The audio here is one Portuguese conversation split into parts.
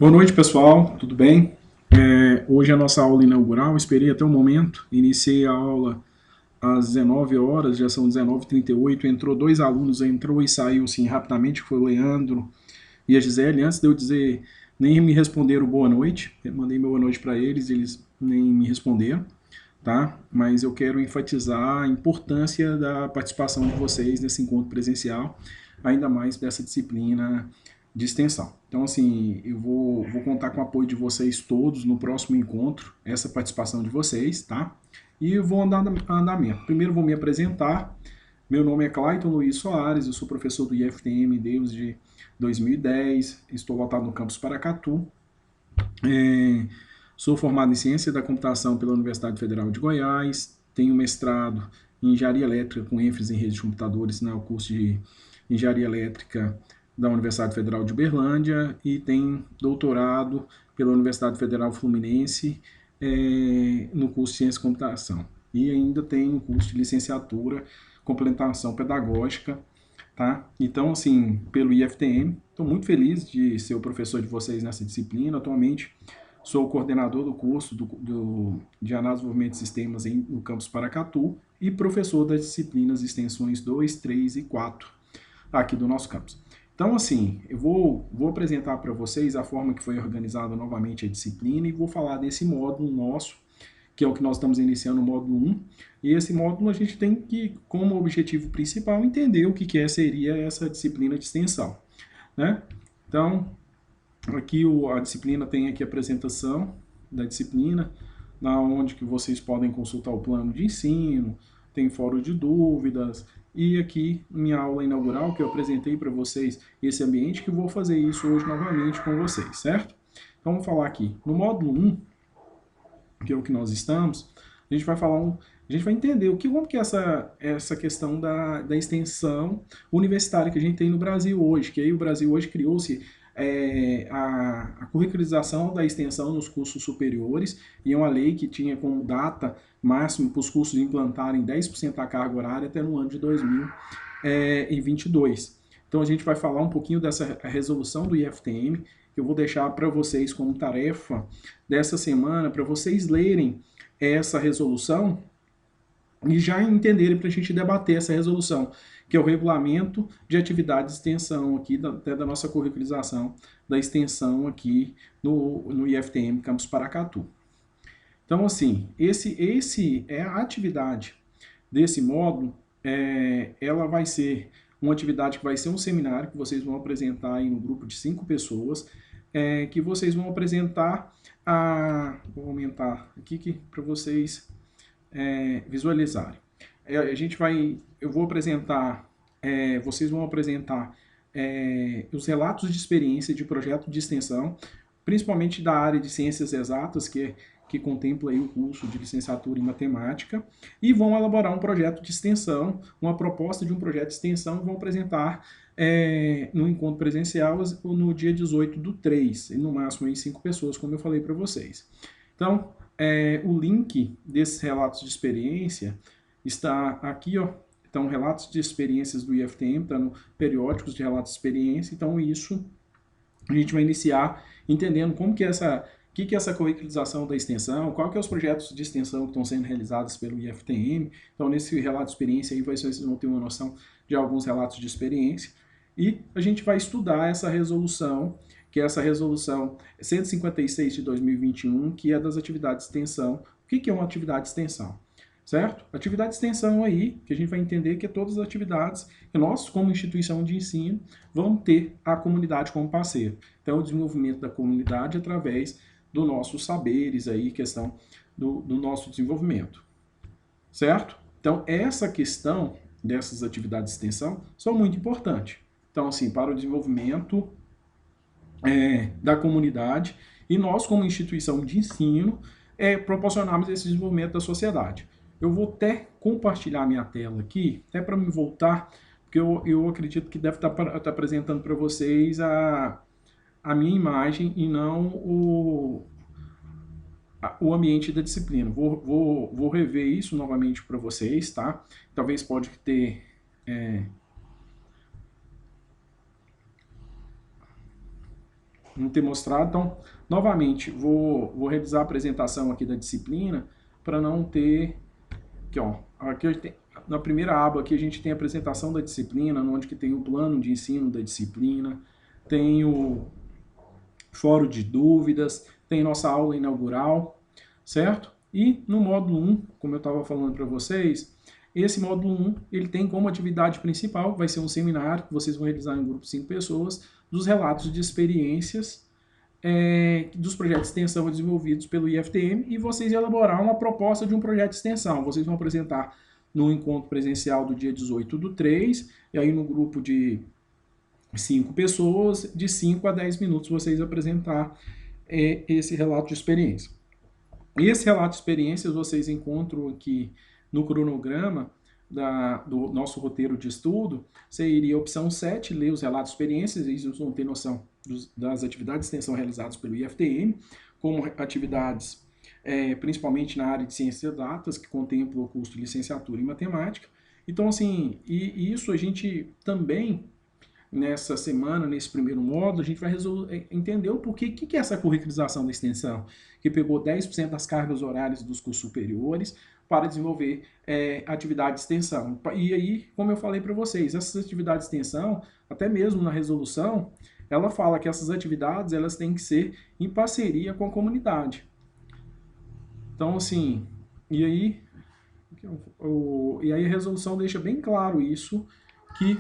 Boa noite, pessoal. Tudo bem? Hoje é a nossa aula inaugural. Esperei até o momento. Iniciei a aula às 19 horas, já são 19h38. Entrou dois alunos, entrou e saiu assim rapidamente, que foi o Leandro e a Gisele. Antes de eu dizer, nem me responderam boa noite. Eu mandei boa noite para eles, eles nem me responderam, tá? Mas eu quero enfatizar a importância da participação de vocês nesse encontro presencial, ainda mais dessa disciplina de extensão. Então, assim, eu vou contar com o apoio de vocês todos no próximo encontro, essa participação de vocês, tá? E eu vou andar a andamento. Primeiro vou me apresentar. Meu nome é Clayton Luiz Soares, eu sou professor do IFTM desde 2010, estou lotado no campus Paracatu. Sou formado em Ciência da Computação pela Universidade Federal de Goiás, tenho mestrado em Engenharia Elétrica com ênfase em redes de computadores no curso de Engenharia Elétrica da Universidade Federal de Uberlândia e tenho doutorado pela Universidade Federal Fluminense no curso de Ciência e Computação. E ainda tenho um curso de licenciatura, complementação pedagógica, tá? Então, assim, pelo IFTM, estou muito feliz de ser o professor de vocês nessa disciplina. Atualmente, sou o coordenador do curso de Análise e Desenvolvimento de Sistemas no campus Paracatu e professor das disciplinas extensões 2, 3 e 4 aqui do nosso campus. Então, assim, eu vou apresentar para vocês a forma que foi organizada novamente a disciplina e vou falar desse módulo nosso, que é o que nós estamos iniciando, o módulo 1. E esse módulo a gente tem que, como objetivo principal, entender o que seria essa disciplina de extensão, né? Então, aqui a disciplina tem aqui a apresentação da disciplina, na onde que vocês podem consultar o plano de ensino, tem fórum de dúvidas, e aqui minha aula inaugural, que eu apresentei para vocês esse ambiente, que eu vou fazer isso hoje novamente com vocês, certo? Então, vamos falar aqui. No módulo 1, que é o que nós estamos, a gente vai falar a gente vai entender como que é essa questão da extensão universitária que a gente tem no Brasil hoje, que aí o Brasil hoje criou-se a curricularização da extensão nos cursos superiores, e é uma lei que tinha como data máxima para os cursos implantarem 10% da carga horária até no ano de 2022. Então a gente vai falar um pouquinho dessa resolução do IFTM, que eu vou deixar para vocês como tarefa dessa semana, para vocês lerem essa resolução e já entenderem para a gente debater essa resolução, que é o regulamento de atividade de extensão aqui, até da nossa curricularização da extensão aqui no IFTM Campus Paracatu. Então, assim, esse é a atividade desse módulo, ela vai ser uma atividade que vai ser um seminário que vocês vão apresentar aí no grupo de 5 pessoas, que vocês vão apresentar vou aumentar aqui para vocês visualizarem. Eu vou apresentar, vocês vão apresentar os relatos de experiência de projeto de extensão, principalmente da área de ciências exatas, que contempla aí o curso de licenciatura em matemática, e vão elaborar um projeto de extensão, uma proposta de um projeto de extensão, e vão apresentar no encontro presencial no dia 18/3, e no máximo em 5 pessoas, como eu falei para vocês. Então, o link desses relatos de experiência está aqui, ó. Então, relatos de experiências do IFTM, está no periódicos de relatos de experiência. Então, isso a gente vai iniciar entendendo como que essa curricularização da extensão, qual que é os projetos de extensão que estão sendo realizados pelo IFTM. Então, nesse relato de experiência aí, vocês vão ter uma noção de alguns relatos de experiência. E a gente vai estudar essa resolução, que é essa resolução 156 de 2021, que é das atividades de extensão. O que é uma atividade de extensão? Certo? Atividade de extensão aí, que a gente vai entender que é todas as atividades que nós, como instituição de ensino, vamos ter a comunidade como parceiro. Então, o desenvolvimento da comunidade através dos nossos saberes aí, questão do nosso desenvolvimento. Certo? Então, essa questão dessas atividades de extensão são muito importantes. Então, assim, para o desenvolvimento da comunidade, e nós, como instituição de ensino, proporcionarmos esse desenvolvimento da sociedade. Eu vou até compartilhar minha tela aqui, até para me voltar, porque eu acredito que deve estar apresentando para vocês a minha imagem e não o ambiente da disciplina. Vou rever isso novamente para vocês, tá? Talvez pode ter não ter mostrado. Então, novamente, vou revisar a apresentação aqui da disciplina para não ter... Aqui, ó, na primeira aba aqui a gente tem a apresentação da disciplina, onde que tem o plano de ensino da disciplina, tem o fórum de dúvidas, tem nossa aula inaugural, certo? E no módulo 1, como eu estava falando para vocês, esse módulo 1, ele tem como atividade principal, vai ser um seminário que vocês vão realizar em um grupo de 5 pessoas, dos relatos de experiências dos projetos de extensão desenvolvidos pelo IFTM e vocês elaborar uma proposta de um projeto de extensão. Vocês vão apresentar no encontro presencial do dia 18/3, e aí no grupo de 5 pessoas, de 5 a 10 minutos vocês apresentar esse relato de experiência. E esse relato de experiências vocês encontram aqui no cronograma do nosso roteiro de estudo. Seria a opção 7, ler os relatos de experiências, e vocês vão ter noção das atividades de extensão realizadas pelo IFTM, como atividades principalmente na área de ciências datas, que contemplam o curso de licenciatura em matemática. Então, assim, e isso a gente também, nessa semana, nesse primeiro módulo, a gente vai entender o porquê, o que é essa curricularização da extensão, que pegou 10% das cargas horárias dos cursos superiores para desenvolver atividade de extensão. E aí, como eu falei para vocês, essas atividades de extensão, até mesmo na resolução, ela fala que essas atividades elas têm que ser em parceria com a comunidade. Então, assim, e aí a resolução deixa bem claro isso, que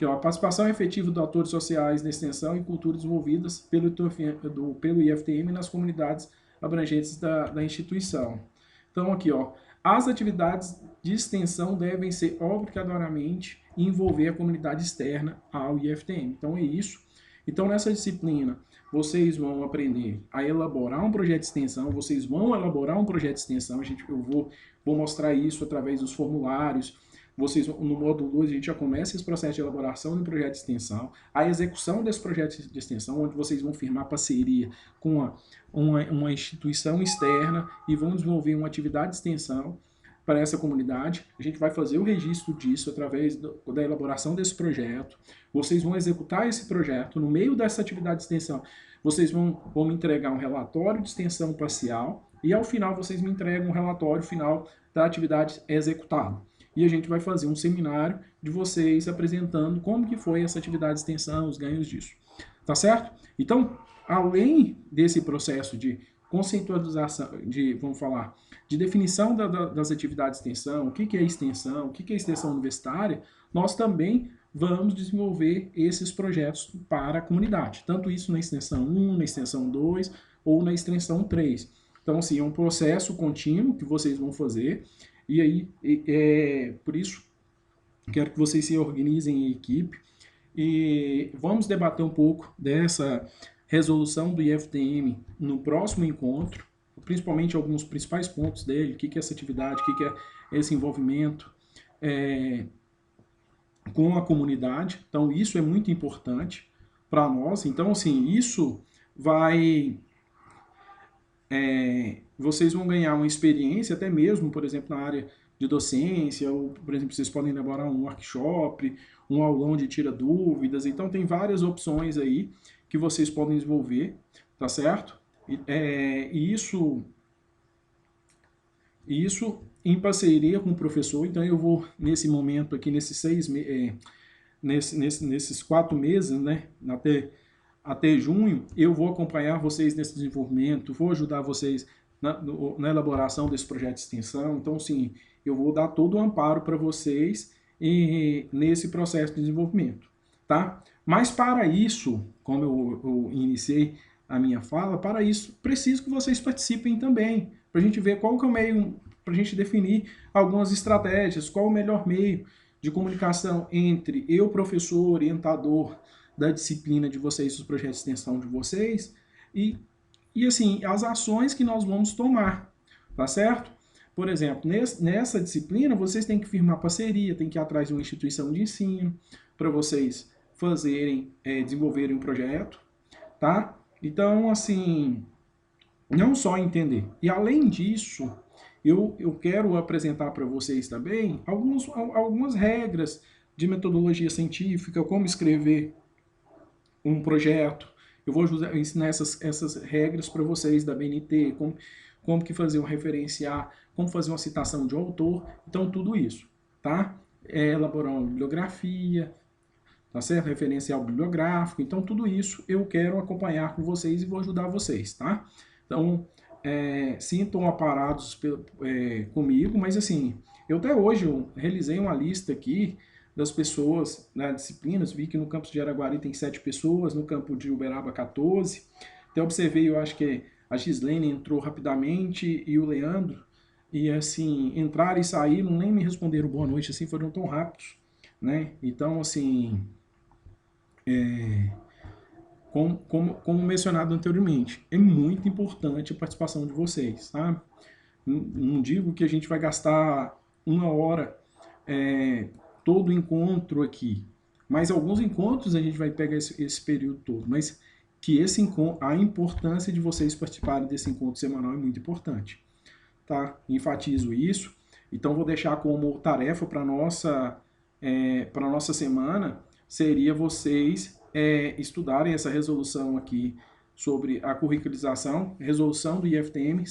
a participação efetiva dos atores sociais na extensão e cultura desenvolvidas pelo IFTM nas comunidades abrangentes da instituição. Então, aqui, ó, as atividades de extensão devem ser obrigatoriamente envolver a comunidade externa ao IFTM. Então, é isso. Então, nessa disciplina, vocês vão aprender a elaborar um projeto de extensão, vocês vão elaborar um projeto de extensão, eu vou mostrar isso através dos formulários. Vocês, no módulo 2, a gente já começa esse processo de elaboração do projeto de extensão, a execução desse projeto de extensão, onde vocês vão firmar parceria com uma instituição externa e vão desenvolver uma atividade de extensão para essa comunidade. A gente vai fazer o registro disso através da elaboração desse projeto. Vocês vão executar esse projeto. No meio dessa atividade de extensão, vocês vão me entregar um relatório de extensão parcial e, ao final, vocês me entregam um relatório final da atividade executada. E a gente vai fazer um seminário de vocês apresentando como que foi essa atividade de extensão, os ganhos disso. Tá certo? Então, além desse processo de conceitualização, de definição das atividades de extensão, o que é extensão, o que é extensão universitária, nós também vamos desenvolver esses projetos para a comunidade. Tanto isso na extensão 1, na extensão 2 ou na extensão 3. Então, assim, é um processo contínuo que vocês vão fazer. E aí, por isso, quero que vocês se organizem em equipe e vamos debater um pouco dessa resolução do IFTM no próximo encontro, principalmente alguns principais pontos dele, o que é essa atividade, o que é esse envolvimento com a comunidade. Então, isso é muito importante para nós. Então, assim, isso vai... vocês vão ganhar uma experiência, até mesmo, por exemplo, na área de docência, ou, por exemplo, vocês podem elaborar um workshop, um aulão de tira dúvidas. Então, tem várias opções aí que vocês podem desenvolver, tá certo? E isso em parceria com o professor. Então, eu vou, nesse momento aqui, nesses 4 meses, né, até junho, eu vou acompanhar vocês nesse desenvolvimento, vou ajudar vocês na elaboração desse projeto de extensão. Então, sim, eu vou dar todo o amparo para vocês nesse processo de desenvolvimento, tá? Mas para isso, como eu iniciei a minha fala, para isso, preciso que vocês participem também, para a gente ver qual que é o meio, para a gente definir algumas estratégias, qual o melhor meio de comunicação entre eu, professor, orientador da disciplina de vocês, dos projetos de extensão de vocês, e assim, as ações que nós vamos tomar, tá certo? Por exemplo, nessa disciplina, vocês têm que firmar parceria, tem que ir atrás de uma instituição de ensino, para vocês desenvolverem um projeto, tá? Então, assim, não só entender. E além disso, eu quero apresentar para vocês também algumas regras de metodologia científica, como escrever um projeto. Eu vou ensinar essas regras para vocês da BNT, como que fazer um referenciar, como fazer uma citação de um autor. Então, tudo isso, tá? Elaborar uma bibliografia, tá certo? Referencial bibliográfico. Então, tudo isso eu quero acompanhar com vocês e vou ajudar vocês, tá? Então, sintam aparados comigo, mas assim, eu até hoje eu realizei uma lista aqui das pessoas nas disciplinas, vi que no campus de Araguari tem 7 pessoas, no campo de Uberaba 14, até observei, eu acho que a Gislene entrou rapidamente e o Leandro, e assim, entraram e saíram, nem me responderam boa noite, assim, foram tão rápidos, né? Então, assim, como mencionado anteriormente, é muito importante a participação de vocês, tá? Não digo que a gente vai gastar 1 hora todo encontro aqui, mas alguns encontros a gente vai pegar esse período todo, mas que a importância de vocês participarem desse encontro semanal é muito importante, tá? Enfatizo isso, então vou deixar como tarefa para nossa semana, seria vocês estudarem essa resolução aqui sobre a curricularização, resolução do IFTM,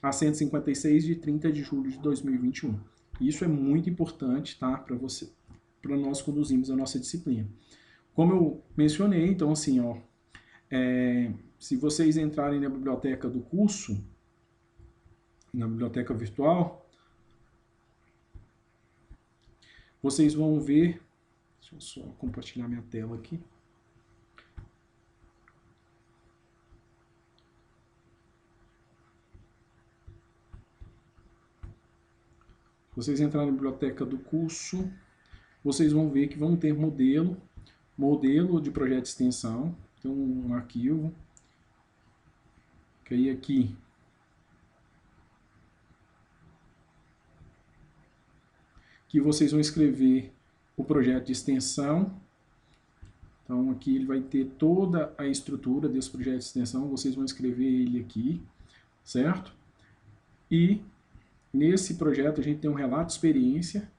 a 156 de 30 de julho de 2021. Isso é muito importante, tá, para nós conduzirmos a nossa disciplina. Como eu mencionei, então assim, ó, se vocês entrarem na biblioteca do curso, na biblioteca virtual, vocês vão ver, deixa eu só compartilhar minha tela aqui. Vocês entrarem na biblioteca do curso, vocês vão ver que vão ter modelo de projeto de extensão, então um arquivo, que aí aqui que vocês vão escrever o projeto de extensão. Então aqui ele vai ter toda a estrutura desse projeto de extensão, vocês vão escrever ele aqui, certo? E nesse projeto a gente tem um relato de experiência,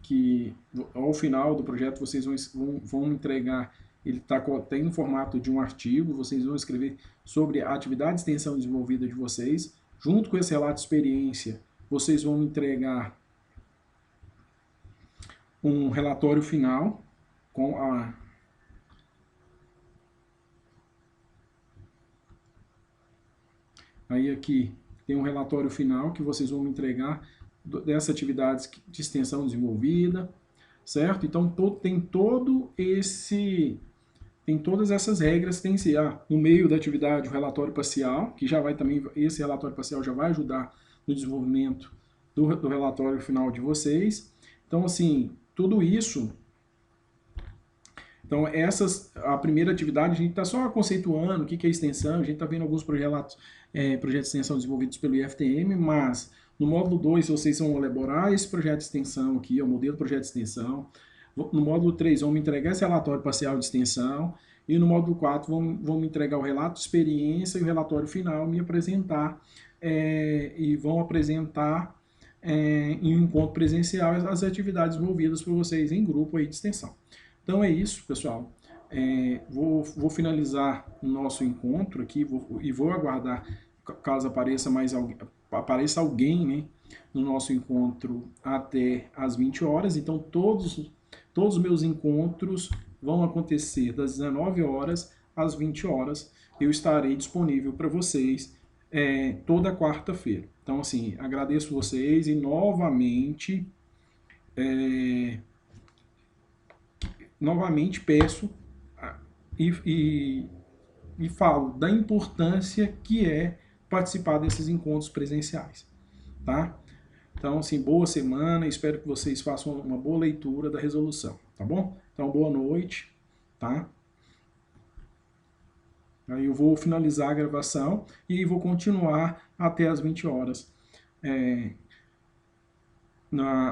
que ao final do projeto vocês vão entregar, ele tem no formato de um artigo, vocês vão escrever sobre a atividade de extensão desenvolvida de vocês, junto com esse relato de experiência, vocês vão entregar um relatório final com aí aqui tem um relatório final que vocês vão entregar dessa atividade de extensão desenvolvida, certo? Então tem todas essas regras, tem no meio da atividade o relatório parcial, que já vai também, esse relatório parcial já vai ajudar no desenvolvimento do relatório final de vocês. Então assim, tudo isso. Então a primeira atividade a gente está só conceituando o que é extensão, a gente está vendo alguns projetos de extensão desenvolvidos pelo IFTM, mas no módulo 2 vocês vão elaborar esse projeto de extensão aqui, o modelo projeto de extensão. No módulo 3 vão me entregar esse relatório parcial de extensão. E no módulo 4 vão me entregar o relato de experiência e o relatório final, me apresentar e vão apresentar em um encontro presencial as atividades envolvidas por vocês em grupo aí de extensão. Então é isso, pessoal. Vou finalizar o nosso encontro aqui e vou aguardar, caso apareça alguém, né, no nosso encontro até às 20 horas. Então todos os meus encontros vão acontecer das 19 horas às 20 horas. Eu estarei disponível para vocês toda quarta-feira. Então, assim, agradeço vocês e novamente peço e falo da importância que é participar desses encontros presenciais, tá? Então, assim, boa semana, espero que vocês façam uma boa leitura da resolução, tá bom? Então, boa noite, tá? Aí eu vou finalizar a gravação e vou continuar até as 20 horas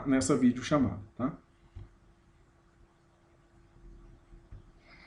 nessa videochamada, tá?